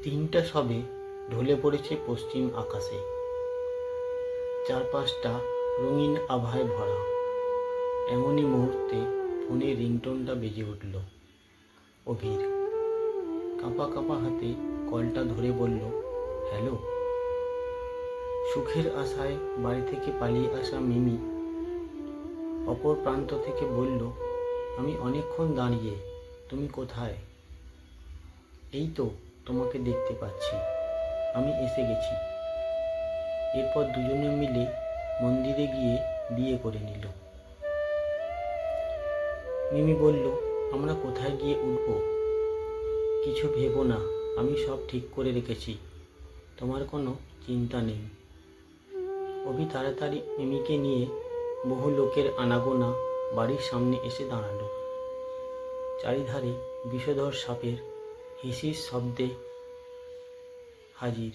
দিনটা সবে ঢলে পড়েছে পশ্চিম আকাশে, চারপাশটা রঙিন আভায় ভরা। এমনই মুহূর্তে ফোনে রিংটোনটা বেজে উঠল। অভির কাঁপা কাঁপা হাতে কলটা ধরে বলল, হ্যালো। সুখের আশায় বাড়ি থেকে পালিয়ে আসা মিমি অপর প্রান্ত থেকে বলল, আমি অনেকক্ষণ দাঁড়িয়ে, তুমি কোথায়? এই তো তোমাকে দেখতে পাচ্ছি, আমি এসে গেছি। এরপর দুজনে মিলে মন্দিরে গিয়ে বিয়ে করে নিল। মিমি বলল, আমরা কোথায় গিয়ে উঠব? কিছু ভেবো না, আমি সব ঠিক করে রেখেছি, তোমার কোনো চিন্তা নেই। অভি তাড়াতাড়ি মিমিকে নিয়ে বহু লোকের আনাগোনা বাড়ির সামনে এসে দাঁড়ালো। চারিধারে বিষধর সাপের হিসির শব্দে হাজির।